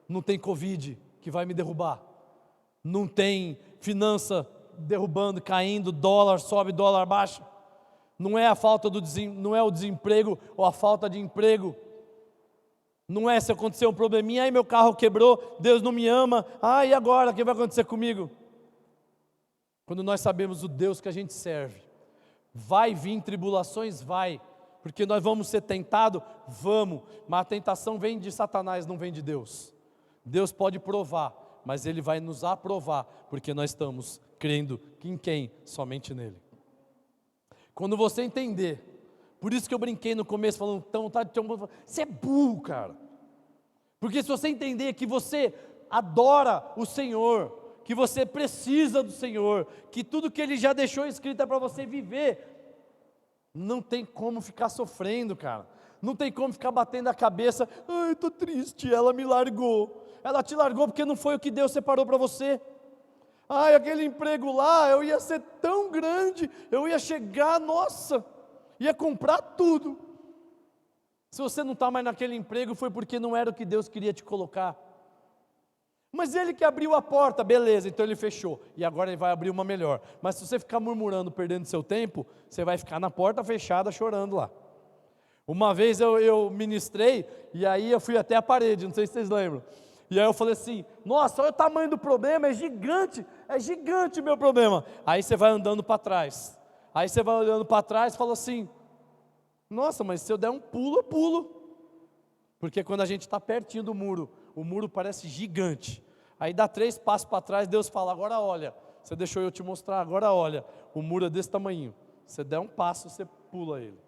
Não tem Covid que vai me derrubar. Não tem finança derrubando, caindo, dólar sobe, dólar baixa. Não é a falta não é o desemprego ou a falta de emprego. Não é se acontecer um probleminha, aí meu carro quebrou, Deus não me ama, e agora, o que vai acontecer comigo? Quando nós sabemos o Deus que a gente serve, vai vir tribulações? Vai, porque nós vamos ser tentados? Vamos, mas a tentação vem de Satanás, não vem de Deus. Deus pode provar, mas Ele vai nos aprovar, porque nós estamos crendo em quem? Somente nele. Quando você entender, por isso que eu brinquei no começo, falando, você é burro, cara. Porque se você entender que você adora o Senhor, que você precisa do Senhor, que tudo que Ele já deixou escrito é para você viver, não tem como ficar sofrendo, cara. Não tem como ficar batendo a cabeça, estou triste, ela me largou. Ela te largou porque não foi o que Deus separou para você. Aquele emprego lá, eu ia ser tão grande, eu ia chegar, nossa, ia comprar tudo. Se você não está mais naquele emprego, foi porque não era o que Deus queria te colocar. Mas Ele que abriu a porta, beleza, então Ele fechou, e agora Ele vai abrir uma melhor. Mas se você ficar murmurando, perdendo seu tempo, você vai ficar na porta fechada, chorando lá. Uma vez eu ministrei, e aí eu fui até a parede, não sei se vocês lembram. E aí eu falei assim, nossa, olha o tamanho do problema, é gigante o meu problema. Aí você vai andando para trás. Aí você vai olhando para trás e fala assim, nossa, mas se eu der um pulo, eu pulo. Porque quando a gente está pertinho do muro, o muro parece gigante. Aí dá 3 passos para trás, Deus fala, agora olha, você deixou eu te mostrar, agora olha, o muro é desse tamanho. Você der um passo, você pula ele.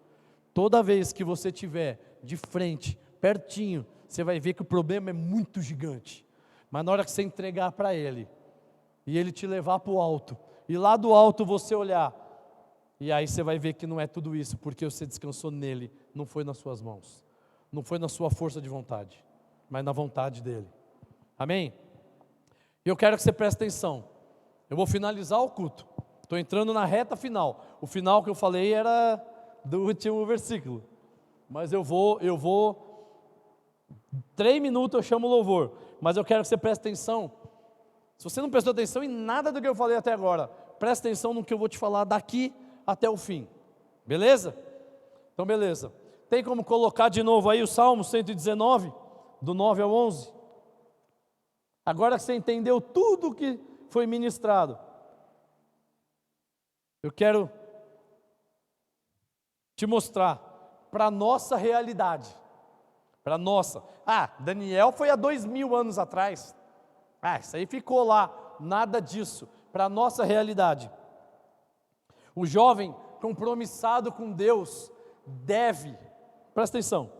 Toda vez que você estiver de frente, pertinho, você vai ver que o problema é muito gigante. Mas na hora que você entregar para Ele, e Ele te levar para o alto, e lá do alto você olhar, e aí você vai ver que não é tudo isso, porque você descansou nele, não foi nas suas mãos, não foi na sua força de vontade, mas na vontade dEle. Amém? E eu quero que você preste atenção. Eu vou finalizar o culto. Estou entrando na reta final. O final que eu falei era do último versículo. Mas eu vou 3 minutos eu chamo o louvor, mas eu quero que você preste atenção. Se você não prestou atenção em nada do que eu falei até agora, preste atenção no que eu vou te falar daqui até o fim, beleza? Então beleza, tem como colocar de novo aí o Salmo 119, do 9 ao 11? Agora que você entendeu tudo que foi ministrado, eu quero te mostrar para a nossa realidade. Para nossa. Daniel foi há 2000 anos atrás. Isso aí ficou lá. Nada disso. Para a nossa realidade. O jovem compromissado com Deus deve, presta atenção,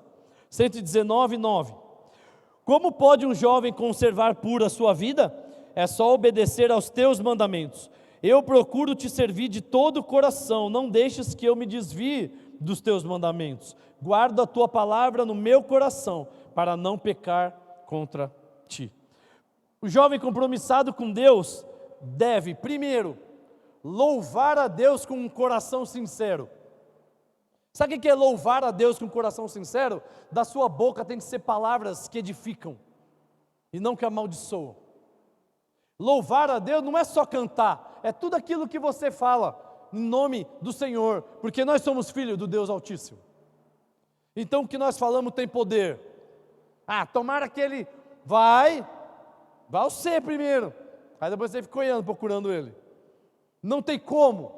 119:9. Como pode um jovem conservar pura a sua vida? É só obedecer aos teus mandamentos. Eu procuro te servir de todo o coração, não deixes que eu me desvie dos teus mandamentos. Guardo a tua palavra no meu coração, para não pecar contra ti. O jovem compromissado com Deus deve, primeiro, louvar a Deus com um coração sincero. Sabe o que é louvar a Deus com um coração sincero? Da sua boca tem que ser palavras que edificam, e não que amaldiçoam. Louvar a Deus não é só cantar, é tudo aquilo que você fala em nome do Senhor, porque nós somos filhos do Deus Altíssimo. Então o que nós falamos tem poder. Tomara que ele vai você primeiro, aí depois você fica olhando, procurando ele. Não tem como.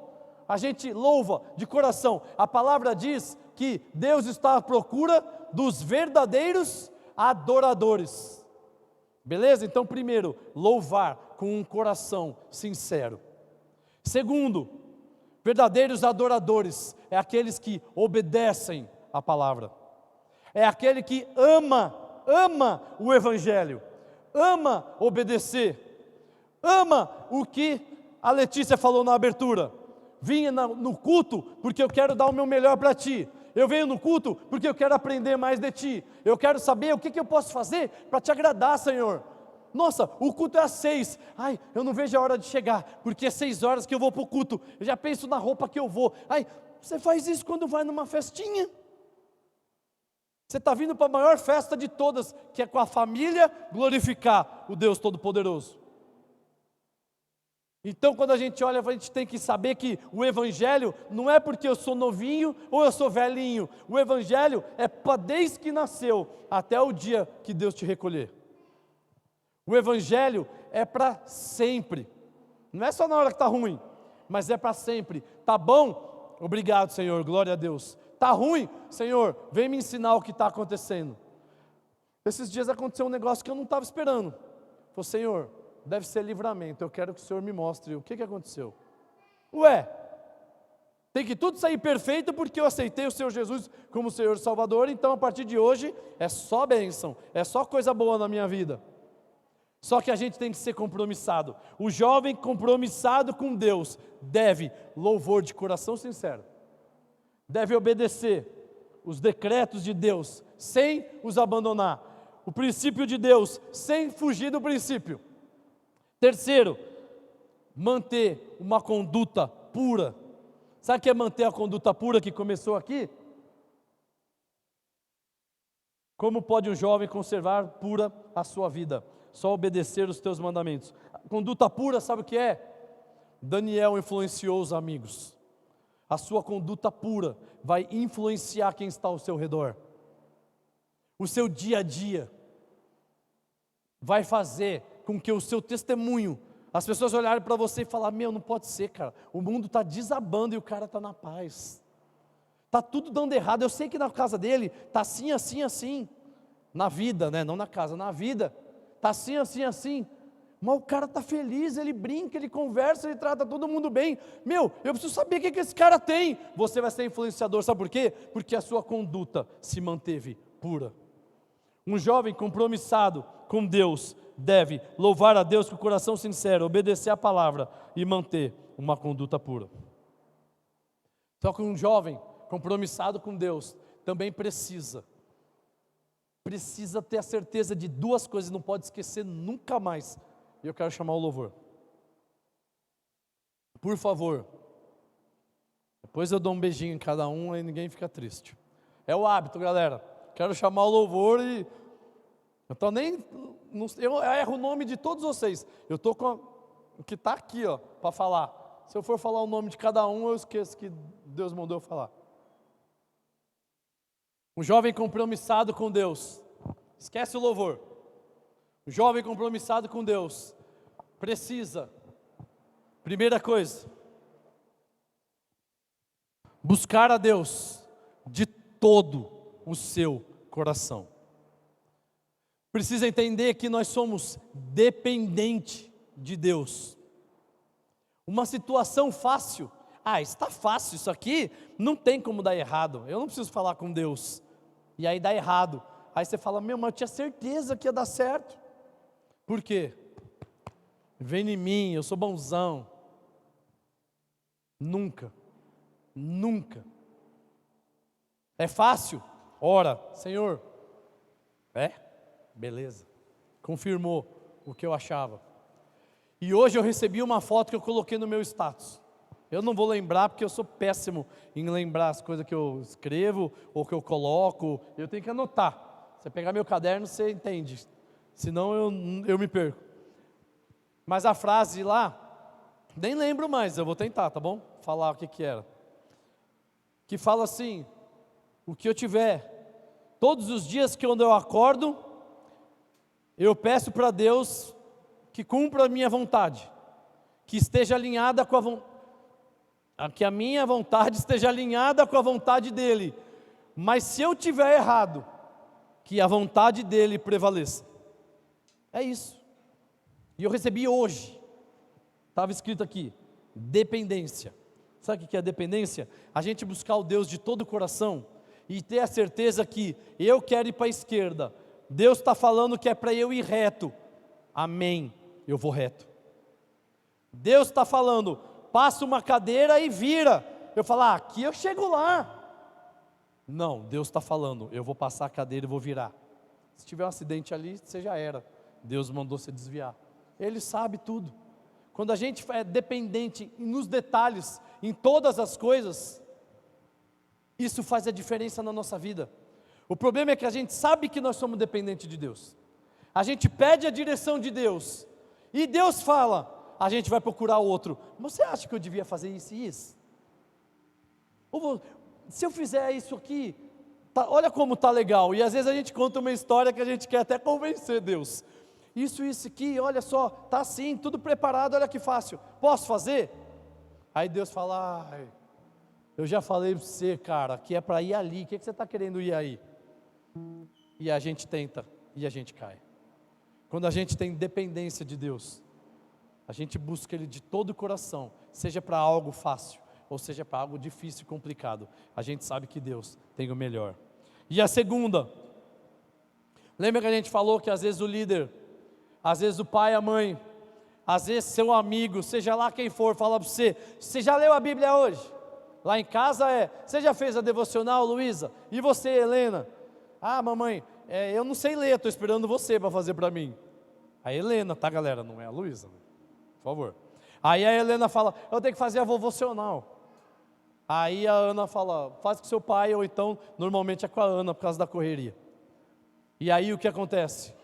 a gente louva de coração. A palavra diz que Deus está à procura dos verdadeiros adoradores. Beleza? Então, primeiro, louvar com um coração sincero. Segundo, verdadeiros adoradores é aqueles que obedecem a palavra. É aquele que ama o Evangelho, ama obedecer, ama o que a Letícia falou na abertura. Vim no culto porque eu quero dar o meu melhor para ti. Eu venho no culto porque eu quero aprender mais de ti. Eu quero saber o que eu posso fazer para te agradar, Senhor. Nossa, o culto é às 6. Ai, eu não vejo a hora de chegar, porque é 6 horas que eu vou para o culto. Eu já penso na roupa que eu vou. Ai, você faz isso quando vai numa festinha. Você está vindo para a maior festa de todas, que é com a família glorificar o Deus Todo-Poderoso. Então, quando a gente olha, a gente tem que saber que o Evangelho não é porque eu sou novinho ou eu sou velhinho. O Evangelho é para desde que nasceu até o dia que Deus te recolher. O Evangelho é para sempre. Não é só na hora que está ruim, mas é para sempre. Tá bom? Obrigado, Senhor, glória a Deus. Tá ruim? Senhor, vem me ensinar o que está acontecendo. Esses dias aconteceu um negócio que eu não estava esperando. Falei, Senhor, deve ser livramento, eu quero que o Senhor me mostre o que aconteceu. Ué, tem que tudo sair perfeito porque eu aceitei o Senhor Jesus como Senhor e Salvador, então a partir de hoje é só bênção, é só coisa boa na minha vida. Só que a gente tem que ser compromissado. O jovem compromissado com Deus deve louvor de coração sincero, deve obedecer os decretos de Deus sem os abandonar, o princípio de Deus sem fugir do princípio. Terceiro, manter uma conduta pura. Sabe o que é manter a conduta pura que começou aqui? Como pode um jovem conservar pura a sua vida? Só obedecer os teus mandamentos. A conduta pura, sabe o que é? Daniel influenciou os amigos. A sua conduta pura vai influenciar quem está ao seu redor. O seu dia a dia vai fazer com que o seu testemunho, as pessoas olharem para você e falar, não pode ser, cara, o mundo está desabando e o cara está na paz, está tudo dando errado, eu sei que na casa dele está assim, assim, assim, na vida, né? Não na casa, na vida, está assim, assim, assim, mas o cara está feliz, ele brinca, ele conversa, ele trata todo mundo bem, eu preciso saber o que esse cara tem. Você vai ser influenciador, sabe por quê? Porque a sua conduta se manteve pura. Um jovem compromissado com Deus deve louvar a Deus com o coração sincero, obedecer a palavra e manter uma conduta pura. Só que um jovem compromissado com Deus também precisa ter a certeza de duas coisas, não pode esquecer nunca mais. E eu quero chamar o louvor. Por favor, depois eu dou um beijinho em cada um, aí ninguém fica triste. É o hábito, galera. Quero chamar o louvor e eu erro o nome de todos vocês. Eu estou com o que está aqui, para falar. Se eu for falar o nome de cada um, eu esqueço que Deus mandou eu falar. Um jovem compromissado com Deus, esquece o louvor. Um jovem compromissado com Deus precisa, primeira coisa, buscar a Deus de todo o seu coração. Precisa entender que nós somos dependentes de Deus. Uma situação fácil, está fácil isso aqui, não tem como dar errado, eu não preciso falar com Deus, e aí dá errado, aí você fala, mas eu tinha certeza que ia dar certo. Por quê? Vem em mim, eu sou bonzão. Nunca. É fácil? Ora, Senhor, beleza, confirmou o que eu achava. E hoje eu recebi uma foto que eu coloquei no meu status. Eu não vou lembrar porque eu sou péssimo em lembrar as coisas que eu escrevo ou que eu coloco. Eu tenho que anotar. Você pegar meu caderno, você entende. Senão eu me perco. Mas a frase lá, nem lembro mais, eu vou tentar, tá bom? Falar o que era. Que fala assim, o que eu tiver, todos os dias que quando eu acordo, eu peço para Deus que cumpra a minha vontade, que esteja alinhada com a vontade. que a minha vontade esteja alinhada com a vontade dele. Mas se eu tiver errado, que a vontade dele prevaleça. É isso. E eu recebi hoje, estava escrito aqui, dependência. Sabe o que é dependência? A gente buscar o Deus de todo o coração e ter a certeza que eu quero ir para a esquerda, Deus está falando que é para eu ir reto, amém, eu vou reto. Deus está falando, passa uma cadeira e vira, eu falo, aqui eu chego lá. Não, Deus está falando, eu vou passar a cadeira e vou virar. Se tiver um acidente ali, você já era, Deus mandou você desviar. Ele sabe tudo. Quando a gente é dependente nos detalhes, em todas as coisas, isso faz a diferença na nossa vida. O problema é que a gente sabe que nós somos dependentes de Deus. A gente pede a direção de Deus, e Deus fala, a gente vai procurar outro. Você acha que eu devia fazer isso e isso? Se eu fizer isso aqui, olha como está legal. E às vezes a gente conta uma história que a gente quer até convencer Deus. Isso aqui, olha só, está assim, tudo preparado, olha que fácil. Posso fazer? Aí Deus fala, eu já falei para você, cara, que é para ir ali, o que você está querendo ir aí? E a gente tenta, e a gente cai. Quando a gente tem dependência de Deus, a gente busca Ele de todo o coração, seja para algo fácil, ou seja para algo difícil e complicado, a gente sabe que Deus tem o melhor. E a segunda, lembra que a gente falou que às vezes o líder, às vezes o pai, a mãe, às vezes seu amigo, seja lá quem for, fala para você, você já leu a Bíblia hoje? Lá em casa você já fez a devocional, Luísa? E você, Helena? Mamãe, eu não sei ler, estou esperando você para fazer para mim. A Helena, tá galera, não é a Luísa, por favor. Aí a Helena fala, eu tenho que fazer a devocional. Aí a Ana fala, faz com seu pai, ou então, normalmente é com a Ana, por causa da correria. E aí o que acontece?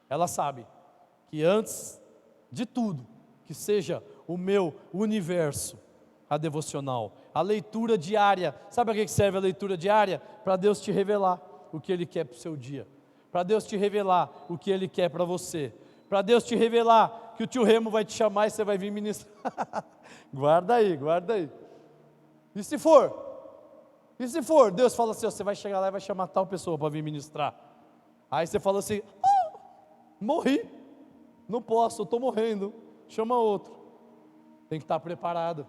Ela sabe que antes de tudo, que seja o meu universo, a devocional, a leitura diária. Sabe a que serve a leitura diária? Para Deus te revelar o que Ele quer para o seu dia, para Deus te revelar o que Ele quer para você, para Deus te revelar que o tio Remo vai te chamar e você vai vir ministrar. Guarda aí. E se for, Deus fala assim, você vai chegar lá e vai chamar tal pessoa para vir ministrar. Aí você fala assim, morri, não posso, eu estou morrendo, chama outro. Tem que estar preparado,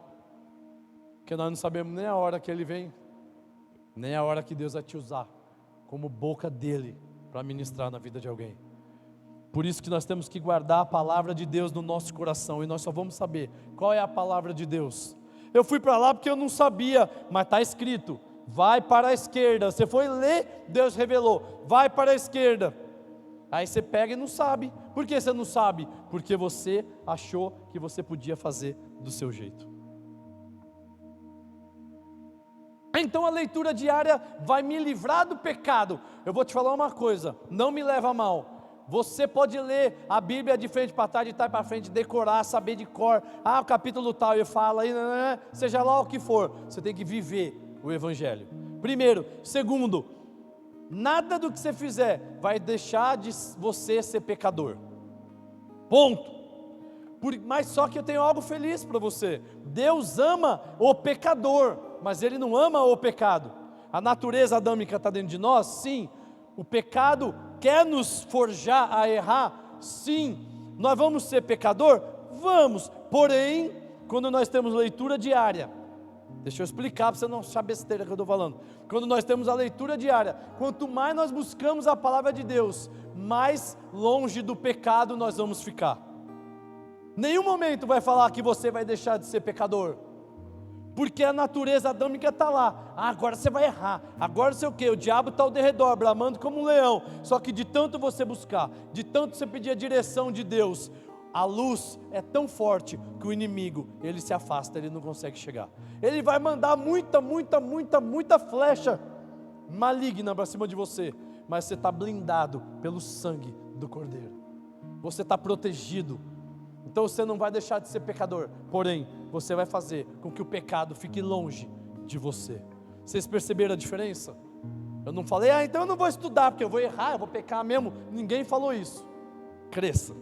porque nós não sabemos nem a hora que Ele vem, nem a hora que Deus vai te usar como boca dEle para ministrar na vida de alguém. Por isso que nós temos que guardar a palavra de Deus no nosso coração, e nós só vamos saber qual é a palavra de Deus. Eu fui para lá porque eu não sabia, mas está escrito, vai para a esquerda. Você foi ler, Deus revelou, vai para a esquerda. Aí você pega e não sabe. Por que você não sabe? Porque você achou que você podia fazer do seu jeito. Então a leitura diária vai me livrar do pecado. Eu vou te falar uma coisa, não me leva a mal. Você pode ler a Bíblia de frente para trás, de trás para frente, decorar, saber de cor. O capítulo tal, eu falo aí, seja lá o que for. Você tem que viver o Evangelho. Primeiro. Segundo, nada do que você fizer vai deixar de você ser pecador. Ponto. Mas só que eu tenho algo feliz para você. Deus ama o pecador, mas Ele não ama o pecado. A natureza adâmica está dentro de nós? Sim. O pecado quer nos forjar a errar? Sim. Nós vamos ser pecador? Vamos. Porém, quando nós temos leitura diária, deixa eu explicar para você não achar besteira que eu estou falando. Quando nós temos a leitura diária, quanto mais nós buscamos a palavra de Deus, mais longe do pecado nós vamos ficar. Nenhum momento vai falar que você vai deixar de ser pecador, porque a natureza adâmica está lá. Agora você vai errar, agora não sei o que, o diabo está ao derredor, bramando como um leão. Só que de tanto você buscar, de tanto você pedir a direção de Deus, a luz é tão forte que o inimigo, ele se afasta, ele não consegue chegar. Ele vai mandar muita flecha maligna para cima de você, mas você está blindado pelo sangue do Cordeiro. Você está protegido. Então você não vai deixar de ser pecador, porém, você vai fazer com que o pecado fique longe de você. Vocês perceberam a diferença? Eu não falei, então eu não vou estudar, porque eu vou errar, eu vou pecar mesmo. Ninguém falou isso. Cresça.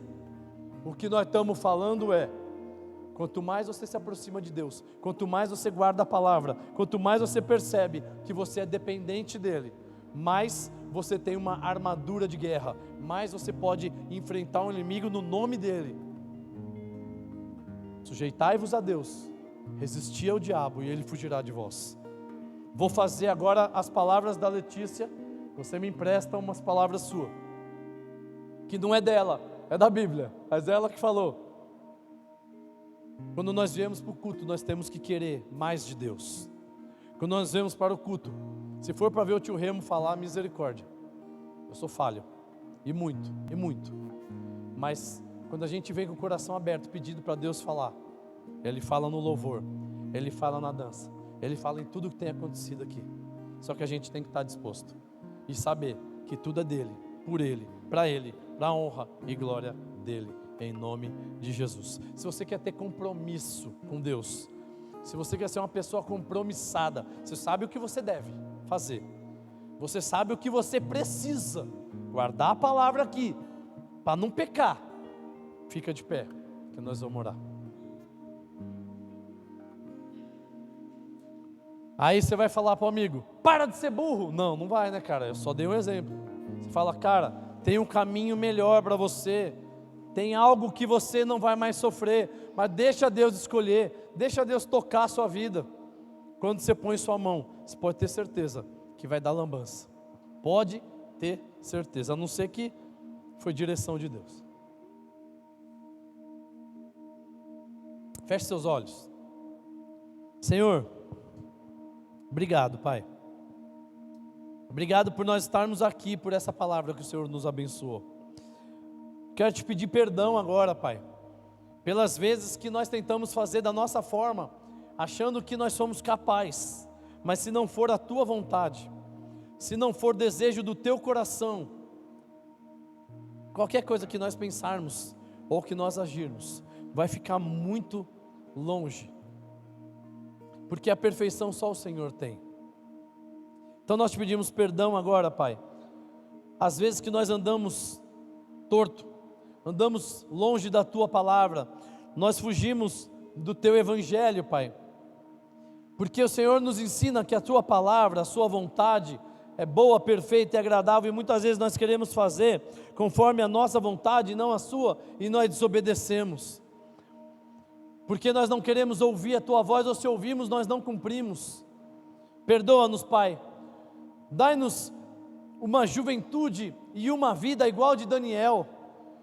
O que nós estamos falando é, Quanto mais você se aproxima de Deus, quanto mais você guarda a palavra, quanto mais você percebe que você é dependente dEle, mais você tem uma armadura de guerra, mais você pode enfrentar um inimigo no nome dEle. Sujeitai-vos a Deus, resisti ao diabo e ele fugirá de vós. Vou fazer agora as palavras da Letícia, você me empresta umas palavras suas, que não é dela, é da Bíblia, mas é ela que falou. Quando nós viemos para o culto, nós temos que querer mais de Deus. Quando nós viemos para o culto, se for para ver o tio Remo falar, misericórdia, eu sou falho, e muito, mas quando a gente vem com o coração aberto, pedindo para Deus falar, Ele fala no louvor, Ele fala na dança, Ele fala em tudo que tem acontecido aqui. Só que a gente tem que estar disposto e saber que tudo é dEle, por Ele, para a honra e glória dEle, em nome de Jesus. Se você quer ter compromisso com Deus, se você quer ser uma pessoa compromissada, você sabe o que você deve fazer, você sabe o que você precisa guardar a palavra aqui, para não pecar. Fica de pé, que nós vamos orar. Aí você vai falar para o amigo, para de ser burro. Não, não vai, né, cara? Eu só dei um exemplo. Você fala, cara, tem um caminho melhor para você, tem algo que você não vai mais sofrer, mas deixa Deus escolher, deixa Deus tocar a sua vida. Quando você põe sua mão, você pode ter certeza que vai dar lambança. Pode ter certeza, a não ser que foi direção de Deus. Feche seus olhos. Senhor, obrigado, Pai. Obrigado por nós estarmos aqui, por essa palavra que o Senhor nos abençoou. Quero te pedir perdão agora, Pai, pelas vezes que nós tentamos fazer da nossa forma, achando que nós somos capazes, mas se não for a Tua vontade, se não for desejo do Teu coração, qualquer coisa que nós pensarmos ou que nós agirmos, vai ficar muito longe, porque a perfeição só o Senhor tem. Então nós te pedimos perdão agora, Pai, às vezes que nós andamos torto, andamos longe da Tua palavra, nós fugimos do Teu Evangelho, Pai, porque o Senhor nos ensina que a Tua palavra, a Sua vontade é boa, perfeita e agradável, e muitas vezes nós queremos fazer conforme a nossa vontade e não a Sua, e nós desobedecemos, porque nós não queremos ouvir a Tua voz, ou se ouvimos nós não cumprimos. Perdoa-nos, Pai, dai-nos uma juventude e uma vida igual de Daniel,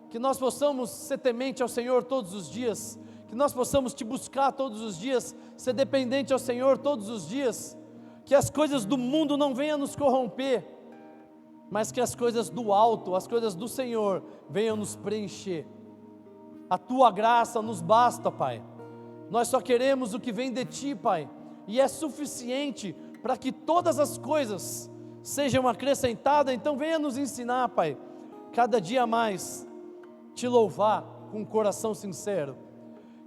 que nós possamos ser temente ao Senhor todos os dias, que nós possamos Te buscar todos os dias, ser dependente ao Senhor todos os dias, que as coisas do mundo não venham nos corromper, mas que as coisas do alto, as coisas do Senhor venham nos preencher. A Tua graça nos basta, Pai, nós só queremos o que vem de Ti, Pai, e é suficiente para que todas as coisas sejam acrescentadas. Então venha nos ensinar, Pai, cada dia mais Te louvar com um coração sincero,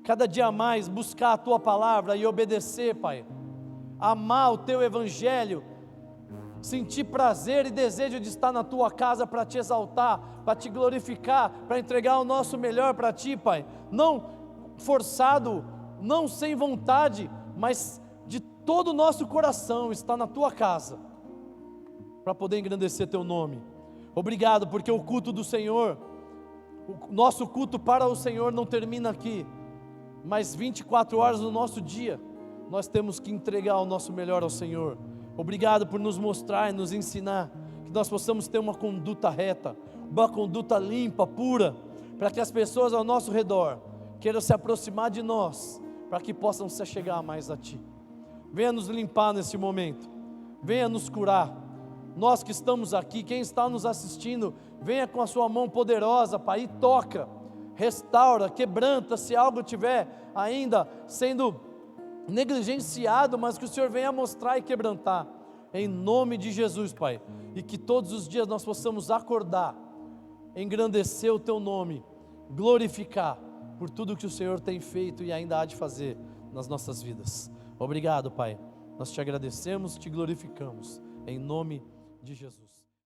cada dia mais buscar a Tua palavra e obedecer, Pai, amar o Teu Evangelho, sentir prazer e desejo de estar na Tua casa para Te exaltar, para Te glorificar, para entregar o nosso melhor para Ti, Pai, não forçado, não sem vontade, mas de todo o nosso coração estar na Tua casa, para poder engrandecer Teu nome. Obrigado, porque o culto do Senhor, o nosso culto para o Senhor não termina aqui, mas 24 horas do nosso dia, nós temos que entregar o nosso melhor ao Senhor. Obrigado por nos mostrar e nos ensinar, que nós possamos ter uma conduta reta, uma conduta limpa, pura, para que as pessoas ao nosso redor queiram se aproximar de nós, para que possam se achegar mais a Ti. Venha nos limpar nesse momento, venha nos curar. Nós que estamos aqui, quem está nos assistindo, venha com a Sua mão poderosa, Pai, e toca, restaura, quebranta, se algo tiver ainda sendo negligenciado, mas que o Senhor venha mostrar e quebrantar, em nome de Jesus, Pai, e que todos os dias nós possamos acordar, engrandecer o Teu nome, glorificar por tudo que o Senhor tem feito e ainda há de fazer nas nossas vidas. Obrigado, Pai, nós Te agradecemos, Te glorificamos, em nome de Jesus.